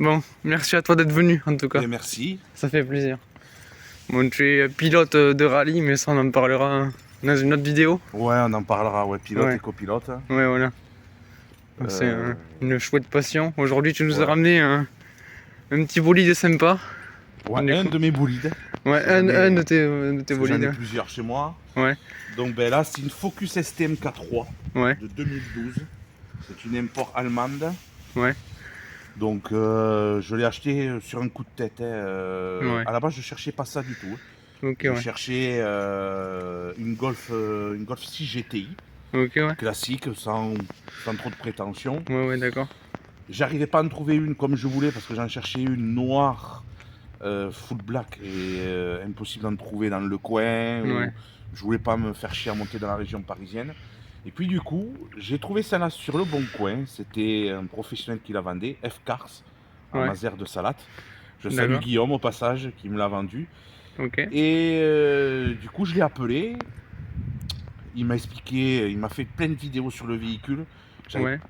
Bon, merci à toi d'être venu en tout cas, Et merci. ça fait plaisir. Bon, tu es pilote de rallye, mais ça on en parlera dans une autre vidéo. Ouais, on en parlera, ouais, pilote Ouais, et copilote. ouais, voilà. C'est Euh, une chouette passion. Aujourd'hui, tu nous as ouais. ramené un petit bolide sympa. Ouais, Du un coup. de mes bolides. Ouais, un de tes Parce que j'en ai bolides. plusieurs chez moi. Ouais, Donc ben là, c'est une Focus STM K3 ouais, de 2012. C'est une import allemande. ouais, Donc je l'ai acheté sur un coup de tête, hein. ouais. À la base, je cherchais pas ça du tout, hein. Ok, Je ouais. cherchais une Golf 6 GTI, Ok, ouais. classique, sans trop de prétention. Ouais, ouais, d'accord. J'arrivais pas à en trouver une comme je voulais parce que j'en cherchais une noire, full black et impossible d'en trouver dans le coin. Ouais, Ou je voulais pas me faire chier à monter dans la région parisienne. Et puis du coup, j'ai trouvé celle-là sur le bon coin. C'était un professionnel qui la vendait, F-Cars, en ouais, Mazère de Salate. Je salue d'accord. Guillaume au passage qui me l'a vendu. Ok, Et du coup, je l'ai appelé. Il m'a expliqué, il m'a fait plein de vidéos sur le véhicule. J'avais ouais,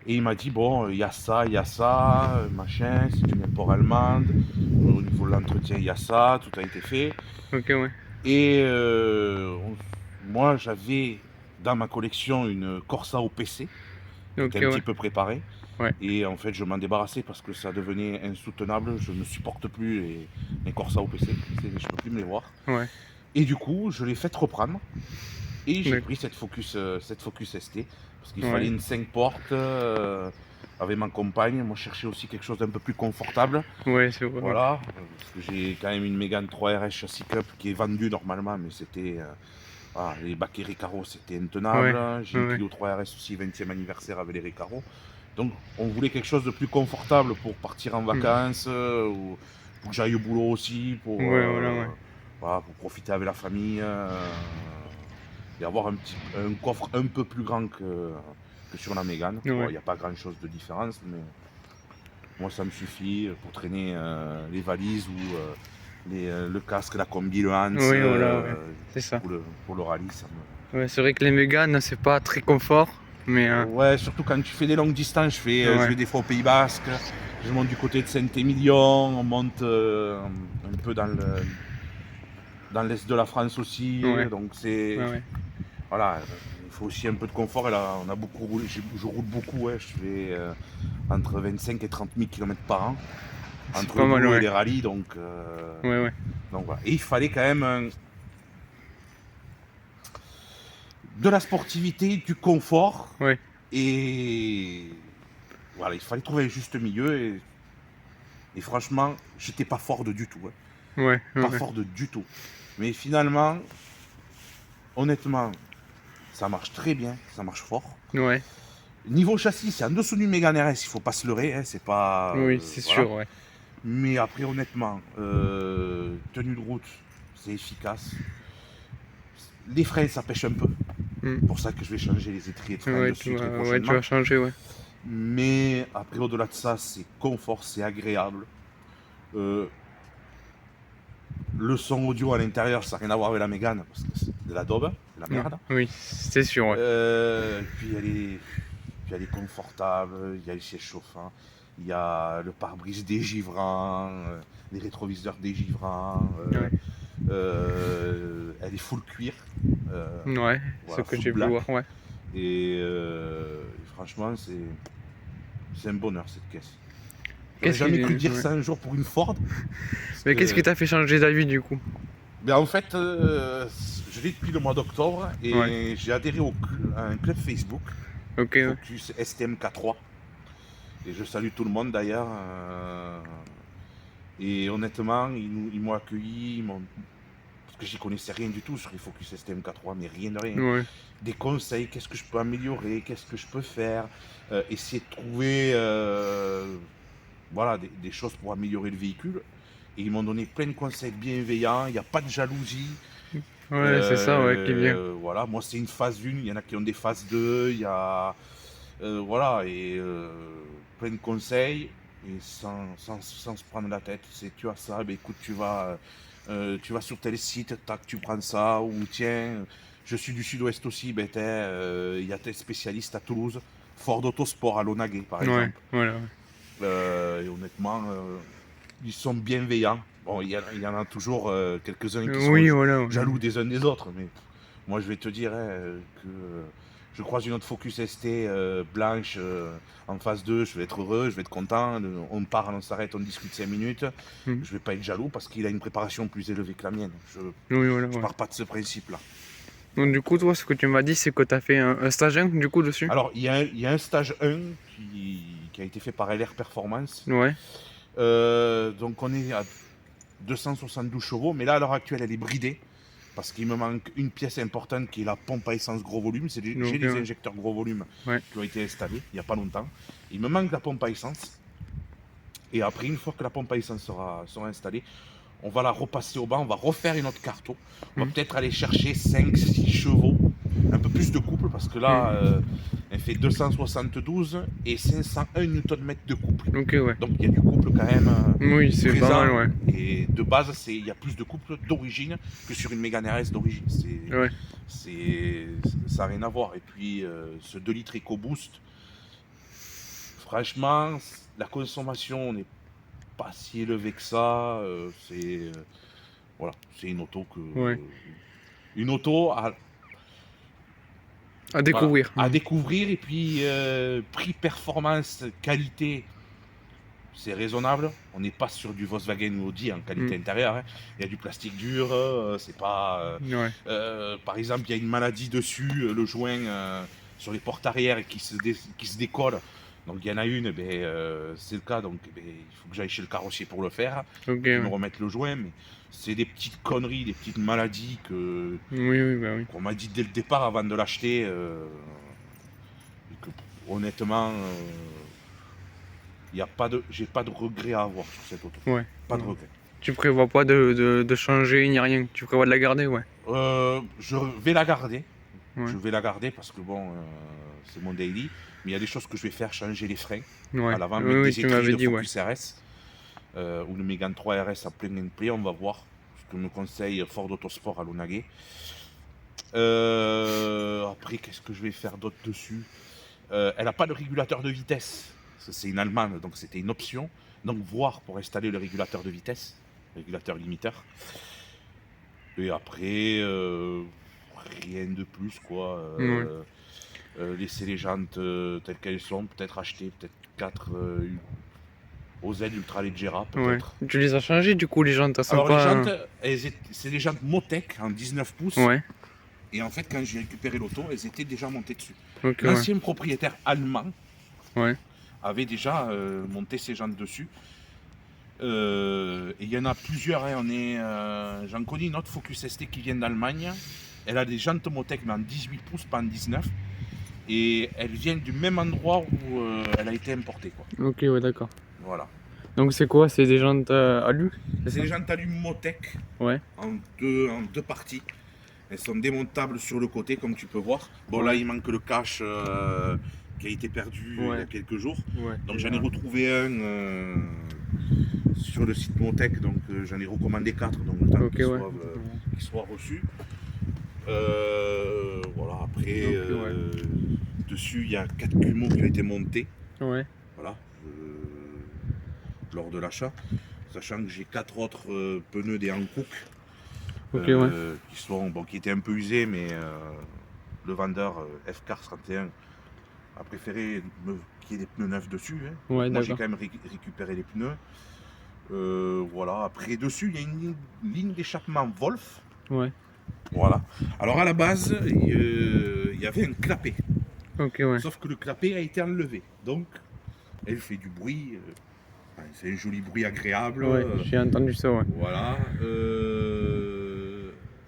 Et il m'a dit, bon, il y a ça, machin, c'est une import allemande. Au niveau de l'entretien, il y a ça, tout a été fait. ok, ouais. Et moi, j'avais dans ma collection une Corsa OPC qui était Ok, un ouais. petit peu préparée. Ouais, Et en fait, je m'en débarrassais parce que ça devenait insoutenable. Je ne supporte plus les Corsa OPC. Je ne peux plus me les voir. ouais, Et du coup, je l'ai fait reprendre. Et j'ai d'accord. pris cette Focus ST parce qu'il fallait Ouais, une 5 portes avec ma compagne. Moi, je cherchais aussi quelque chose d'un peu plus confortable. ouais, c'est vrai, ouais. Voilà, parce que j'ai quand même une Mégane 3RS châssis cup qui est vendue normalement, mais c'était. Voilà, les bacs et Recaro, c'était intenable. Ouais, J'ai ouais, une ouais. Clio 3RS aussi, 20e anniversaire avec les Recaro. Donc, on voulait quelque chose de plus confortable pour partir en Hmm. vacances, ou pour que j'aille au boulot aussi, Ouais, voilà, ouais. voilà, pour profiter avec la famille. Et avoir un coffre un peu plus grand que sur la Mégane. Bon, Ouais. il n'y a pas grand chose de différence, mais moi ça me suffit pour traîner les valises ou le casque, la combi, le Hans Oui, voilà, ouais. C'est ça. pour le rallye. Ouais, c'est vrai que les Mégane, c'est pas très confort, mais Ouais, surtout quand tu fais des longues distances, je ouais, vais des fois au Pays Basque, je monte du côté de Saint-Émilion, on monte un peu dans l'est de la France aussi, ouais, donc c'est. ouais, ouais. Voilà, il faut aussi un peu de confort. Et là, on a beaucoup roulé, je roule beaucoup, ouais, je fais entre 25 et 30 000 km par an, C'est entre pas le mal, boulot et ouais. les rallyes, Ouais, ouais, donc voilà. Et il fallait quand même de la sportivité, du confort, ouais, et voilà, il fallait trouver un juste milieu, et franchement, j'étais pas fort du tout, hein. ouais, Pas ouais, fort du tout. Mais finalement, honnêtement, ça marche très bien, ça marche fort. ouais. Niveau châssis, c'est en dessous du Mégane RS, il faut pas se leurrer, hein, c'est pas. Oui, c'est Voilà. sûr, ouais. Mais après, honnêtement, tenue de route, c'est efficace. Les freins, ça pêche un peu. Hmm. C'est pour ça que je vais changer les étriers de frein Ouais, dessus très ouais, tu prochainement. vas changer, ouais. Mais après, au-delà de ça, c'est confort, c'est agréable. Euh, le son audio à l'intérieur, ça n'a rien à voir avec la Mégane, parce que c'est de la daube, de la Non, merde. oui, c'est sûr, ouais. Puis elle est confortable, il y a les sièges chauffants, il y a le pare-brise dégivrant, les rétroviseurs dégivrants, Ouais, elle est full cuir, ouais, ce voilà, que full j'ai pu black. voir, ouais. Et franchement, c'est un bonheur cette caisse. J'aurais Qu'est-ce jamais cru qui... dire ouais. ça un jour pour une Ford. Parce Mais qu'est-ce qui que, t'a fait changer d'avis, du coup? ben en fait, je l'ai depuis le mois d'octobre Ouais, et j'ai adhéré à un club Facebook, ok, ouais. Focus STMK3. Et je salue tout le monde d'ailleurs. Et honnêtement, ils m'ont accueilli, parce que j'y connaissais rien du tout sur les Focus STM-K3, mais rien de rien. Ouais, Des conseils, qu'est-ce que je peux améliorer, qu'est-ce que je peux faire, essayer de trouver voilà, des choses pour améliorer le véhicule. Et ils m'ont donné plein de conseils bienveillants, il n'y a pas de jalousie. ouais, c'est ça, ouais, qui est bien. Voilà, moi c'est une phase 1, il y en a qui ont des phases 2, il y a. Voilà, et plein de conseils, et sans se prendre la tête. C'est tu as ça, ben écoute, tu vas sur tel site, tac, tu prends ça, ou tiens, je suis du sud-ouest aussi, ben il y a tel spécialiste à Toulouse, Ford Autosport à Launaguet par Ouais, exemple. voilà, ouais. Et honnêtement, ils sont bienveillants. Bon, il y en a toujours quelques-uns qui Oui, sont voilà. Ouais. jaloux des uns des autres, mais moi je vais te dire que je croise une autre Focus ST blanche en phase 2, je vais être heureux, je vais être content, on part, on s'arrête, on discute 5 minutes, Mm. je vais pas être jaloux parce qu'il a une préparation plus élevée que la mienne. Oui, voilà. Je Ouais. pars pas de ce principe-là. Donc, du coup, toi, ce que tu m'as dit, c'est que tu as fait un stage 1 du coup dessus. Alors, il y a un stage 1 qui a été fait par LR Performance. Ouais. Donc on est à 272 chevaux, mais là à l'heure actuelle elle est bridée parce qu'il me manque une pièce importante qui est la pompe à essence gros volume. J'ai Donc, des injecteurs gros volume ouais. qui ont été installés il n'y a pas longtemps. Il me manque la pompe à essence. Et après, une fois que la pompe à essence sera installée, on va la repasser au bas, on va refaire une autre carto. On va peut-être aller chercher 5-6 chevaux, un peu plus de couple, parce que là, elle fait 272 et 501 Nm de couple. Ok, ouais. Donc il y a du couple quand même Oui, c'est pas présent. mal, ouais. Et de base, il y a plus de couple d'origine que sur une Mégane RS d'origine. Ouais. Ça n'a rien à voir. Et puis, ce 2 litres EcoBoost, franchement, la consommation n'est pas si élevée que ça. Voilà, c'est une auto que. Ouais. Une auto à découvrir. Voilà, à découvrir. Et puis, prix, performance, qualité, c'est raisonnable. On n'est pas sur du Volkswagen ou Audi en qualité intérieure. Hein. Il y a du plastique dur, c'est pas. Ouais. Par exemple, il y a une maladie dessus, le joint sur les portes arrière qui se décolle. Donc il y en a une, c'est le cas, donc il faut que j'aille chez le carrossier pour le faire, Ok, me ouais. remettre le joint, mais c'est des petites conneries, des petites maladies Oui, oui, bah oui. qu'on m'a dit dès le départ avant de l'acheter, et que honnêtement, j'ai pas de regret à avoir sur cette auto. Ouais. Pas de regret. Tu prévois pas de changer ni rien, tu prévois de la garder, ouais. Je vais la garder. Ouais. Je vais la garder parce que bon, c'est mon daily. Mais il y a des choses que je vais faire, changer les freins Ouais. à l'avant, Oui, mettre oui, des tu étriers m'avais de dit, ouais. Focus RS ou le Mégane 3 RS à plug and play. On va voir ce que me conseille Ford Autosport à Lonagay. Après, qu'est-ce que je vais faire d'autre dessus? Elle n'a pas de régulateur de vitesse. C'est une allemande, donc c'était une option. Donc voir pour installer le régulateur de vitesse, régulateur limiteur. Et après, rien de plus, quoi. Laisser les jantes telles qu'elles sont, peut-être acheter peut-être 4 OZ Ultra Leggera, peut-être. Ouais. Tu les as changées du coup, les jantes, elles sont Alors pas. les jantes, c'est des jantes Motec en 19 pouces. Ouais. Et en fait, quand j'ai récupéré l'auto, elles étaient déjà montées dessus. Ok, L'ancien propriétaire allemand ouais. avait déjà monté ses jantes dessus. Et il y en a plusieurs. Hein. J'en connais une autre Focus ST qui vient d'Allemagne. Elle a des jantes Motec, mais en 18 pouces, pas en 19. Et elle vient du même endroit où elle a été importée, quoi. Ok, ouais, d'accord. Voilà. Donc c'est quoi? C'est des jantes alu? C'est des jantes alu Motec Ouais. en deux parties. Elles sont démontables sur le côté, comme tu peux voir. Bon, là, il manque le cache qui a été perdu il y a quelques jours. Ouais. Donc, j'en ai retrouvé un sur le site Motec. Donc, j'en ai recommandé 4. Donc, le temps qu'ils soient reçus. Voilà, après, dessus, il y a 4 cumos qui ont été montés. Ouais. Voilà. Lors de l'achat. Sachant que j'ai 4 autres pneus des Hankook. Qui étaient un peu usés, mais le vendeur FCAR 31 a préféré qu'il y ait des pneus neufs dessus. Hein. Ouais, moi j'ai quand même récupéré les pneus. Voilà. Après dessus il y a une ligne d'échappement Wolf. Ouais. Voilà. Alors à la base il y avait un clapet. Sauf que le clapet a été enlevé. Donc elle fait du bruit. C'est un joli bruit agréable. Ouais, j'ai entendu ça, ouais. Voilà.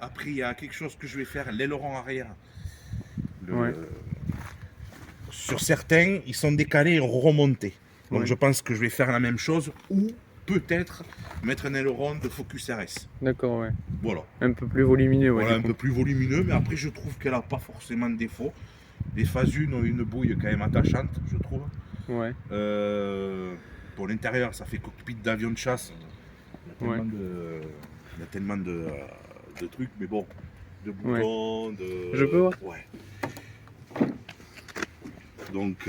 Après, il y a quelque chose que je vais faire, l'aileron arrière. Sur certains, ils sont décalés et remontés. Donc je pense que je vais faire la même chose ou peut-être mettre un aileron de Focus RS. D'accord, ouais. Voilà. Un peu plus volumineux, ouais. Voilà, un peu plus volumineux, mais après je trouve qu'elle n'a pas forcément de défaut. Les phases 1 ont une bouille quand même attachante, je trouve. Ouais. Pour l'intérieur, ça fait cockpit d'avion de chasse. Il y a tellement de trucs, mais bon, de boutons, de... Je peux voir. Ouais. Donc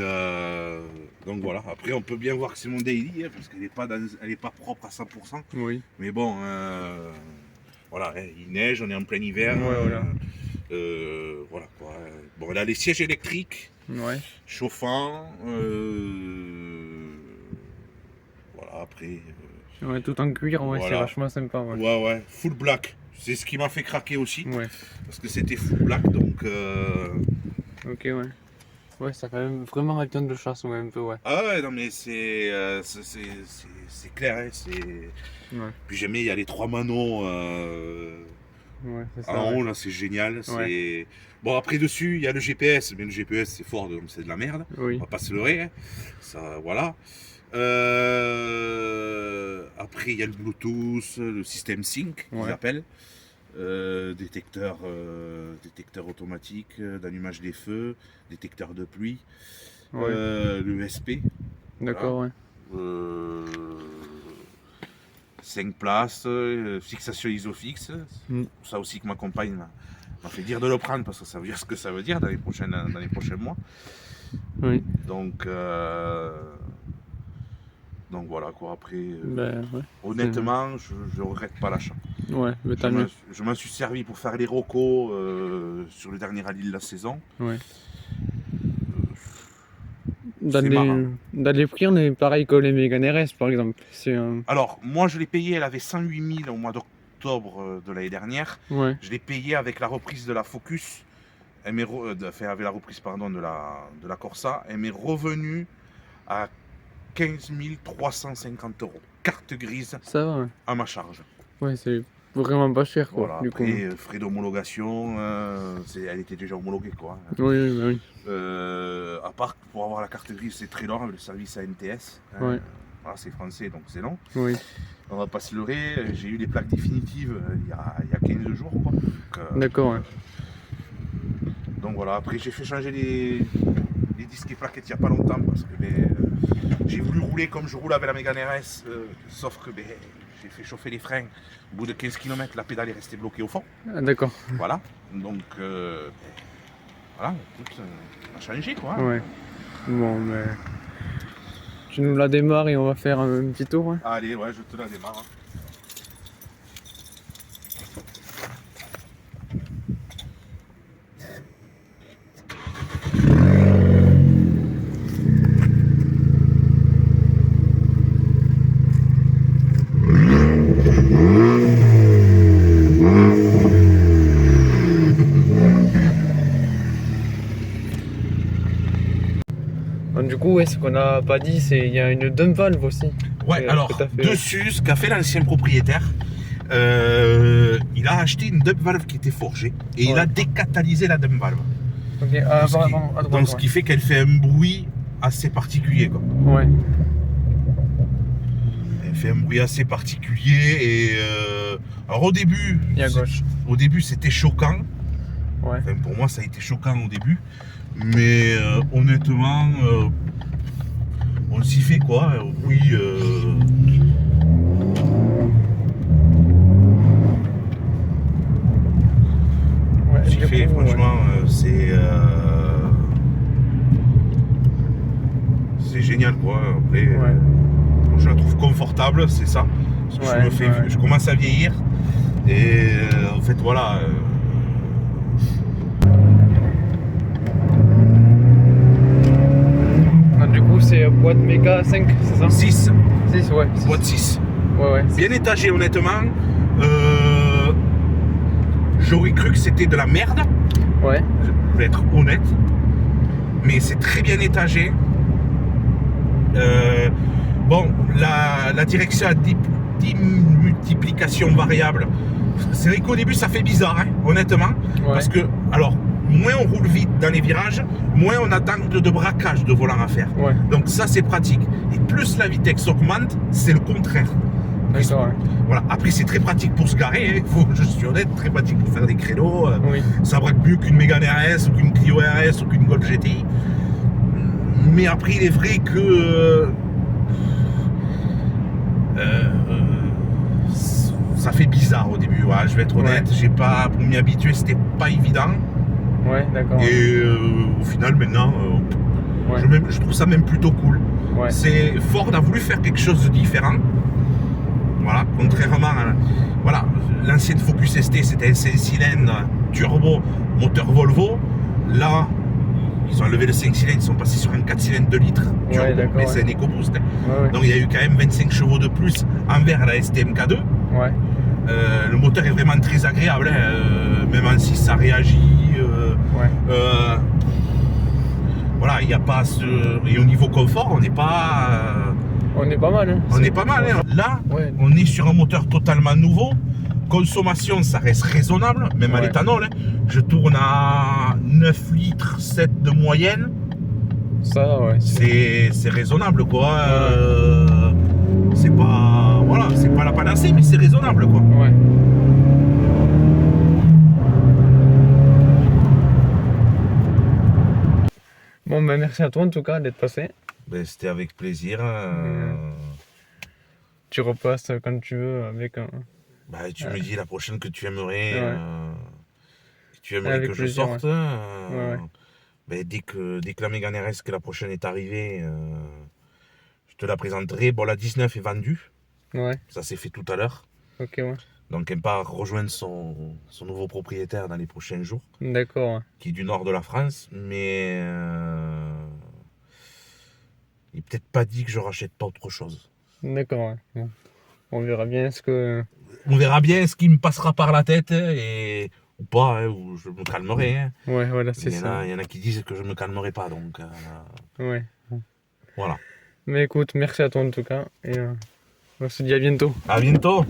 voilà, après on peut bien voir que c'est mon daily, hein, parce qu'elle n'est pas propre à 100%. Oui. Mais bon, voilà, hein, il neige, on est en plein hiver. Ouais, voilà. Voilà quoi. Bon, elle a les sièges électriques, Ouais. chauffants. Voilà, après. Ouais, tout en cuir, ouais, Voilà. c'est vachement sympa. Ouais. Ouais, full black. C'est ce qui m'a fait craquer aussi. Ouais. Parce que c'était full black, donc. Ok, ouais. Ouais, ça fait même vraiment avion de chasse, ouais, un peu, ouais. Ah ouais, non mais c'est clair, hein, c'est. Ouais, Puis j'aime bien, il y a les 3 manos ouais c'est ça. en Ouais. haut, là, c'est génial. Ouais. C'est... Bon, après dessus, il y a le GPS, mais le GPS c'est fort, donc c'est de la merde. Oui. On va pas se leurrer, hein. Ça, voilà. Après, il y a le Bluetooth, le système Sync, qu'ils Ouais. appellent. Détecteur automatique d'allumage des feux, détecteur de pluie, Ouais. l'USP, D'accord, ouais. 5 places, fixation isofix. Mm. Ça aussi que ma compagne m'a fait dire de le prendre parce que ça veut dire ce que ça veut dire dans les prochains mois. Oui. Donc voilà quoi. Après, Ben, ouais. honnêtement, je regrette pas l'achat. Ouais, mais tant mieux. Je m'en suis servi pour faire les recos sur le dernier rallye de la saison. Ouais. C'est marrant. Dans les prix, on est pareil que les Mégane RS, par exemple. C'est Alors, moi je l'ai payé, elle avait 108 000 au mois d'octobre de l'année dernière. Ouais. Je l'ai payé avec la reprise de la Focus, avec la reprise pardon, de la Corsa. Elle m'est revenue à 15 350 €. Carte grise Ça va, ouais. à ma charge. Ouais, c'est vraiment pas cher, quoi. Voilà, Du coup. après, frais d'homologation, elle était déjà homologuée quoi. Oui, oui, bah oui. À part que pour avoir la carte grise, c'est très long avec le service ANTS. Ouais. Voilà, c'est français donc c'est long. Oui. On va pas se leurrer, j'ai eu les plaques définitives il y a 15 jours. Quoi. D'accord, ouais. Donc voilà, après j'ai fait changer les disques et plaquettes il n'y a pas longtemps parce que j'ai voulu rouler comme je roule avec la Mégane RS, sauf que j'ai fait chauffer les freins. Au bout de 15 km, la pédale est restée bloquée au fond. Ah, d'accord. Voilà, donc voilà, tout a changé quoi. Ouais. Bon, mais. Tu nous la démarres et on va faire un petit tour, ouais. Allez, ouais, je te la démarre. Donc, du coup, ouais, ce qu'on n'a pas dit, c'est qu'il y a une dump valve aussi. Ouais, alors, que t'as fait. dessus, ce qu'a fait l'ancien propriétaire, il a acheté une dump valve qui était forgée et il Ouais. a décatalysé la dump valve. Ok, pardon, à droite. Donc, ce qui fait qu'elle fait un bruit assez particulier. Quoi. Ouais. Elle fait un bruit assez particulier et alors au début, Et à gauche. C'était choquant. Ouais. Enfin, pour moi, ça a été choquant au début, mais honnêtement, on s'y fait quoi. Oui. Ouais, J'y du fais, coup, franchement, c'est génial quoi. Après, Ouais. je la trouve confortable, c'est ça. Parce que Ouais, je commence à vieillir et en fait voilà. Ah, du coup, c'est boîte méga 5, c'est ça? 6, 6, ouais. six. boîte 6. Ouais, ouais. Bien étagé honnêtement. J'aurais cru que c'était de la merde. Ouais. Je vais être honnête. Mais c'est très bien étagé. Bon, la direction à multiplication variable. C'est vrai qu'au début ça fait bizarre, hein, honnêtement. Ouais. Parce que, alors, moins on roule vite dans les virages, moins on a d'angle de braquage de volant à faire. Ouais. Donc ça c'est pratique. Et plus la vitesse augmente, c'est le contraire. D'accord, ouais. Voilà. Après c'est très pratique pour se garer, hein. Je suis honnête, très pratique pour faire des créneaux. Oui. Ça braque mieux qu'une Mégane RS ou qu'une Clio RS ou qu'une Golf GTI. Mais après il est vrai que ça fait bizarre au début, ouais, je vais être honnête. Ouais. J'ai pas, pour m'y habituer, c'était pas évident. Ouais, d'accord. Et au final maintenant, Ouais. Je trouve ça même plutôt cool. Ouais. Ford a voulu faire quelque chose de différent. Voilà, contrairement à voilà, l'ancienne Focus ST, c'était un 5 cylindres turbo, moteur Volvo. Là, ils ont enlevé le 5 cylindres, ils sont passés sur un 4 cylindres de litres turbo, Ouais, d'accord, mais ouais. c'est un EcoBoost. Ouais, ouais. Donc il y a eu quand même 25 chevaux de plus envers la STMK2. Ouais. Le moteur est vraiment très agréable, hein. Même en 6 ça réagit. Ouais. Voilà, il n'y a pas ce. Et au niveau confort, on n'est pas. On est pas mal. Hein. On est pas mal, hein. Là, Ouais. on est sur un moteur totalement nouveau. Consommation, ça reste raisonnable, même à Ouais. l'éthanol. Hein. Je tourne à 9 litres 7 de moyenne. Ça, ouais. C'est raisonnable, quoi. C'est pas. Voilà, c'est pas la panacée, mais c'est raisonnable, quoi. Ouais. Bon, ben merci à toi en tout cas d'être passé. Ben, c'était avec plaisir. Tu repasses quand tu veux avec un. Bah, tu me dis la prochaine que tu aimerais, Ouais. Avec que je plaisir, sorte. Ouais. Ben, dès que la Mégane RS, que la prochaine est arrivée, je te la présenterai. Bon, la 19 est vendue. Ouais. Ça s'est fait tout à l'heure. Ok, ouais. Donc elle part rejoindre son nouveau propriétaire dans les prochains jours, D'accord, ouais. qui est du nord de la France. Mais il n'est peut-être pas dit que je rachète pas autre chose. D'accord, ouais. Bon. On verra bien ce que. On verra bien ce qui me passera par la tête ou pas, hein, ou je me calmerai. Hein. Ouais, voilà, c'est ça. Il y en a qui disent que je me calmerai pas, donc Ouais. voilà. Mais écoute, merci à toi en tout cas. Et on se dit à bientôt. À bientôt.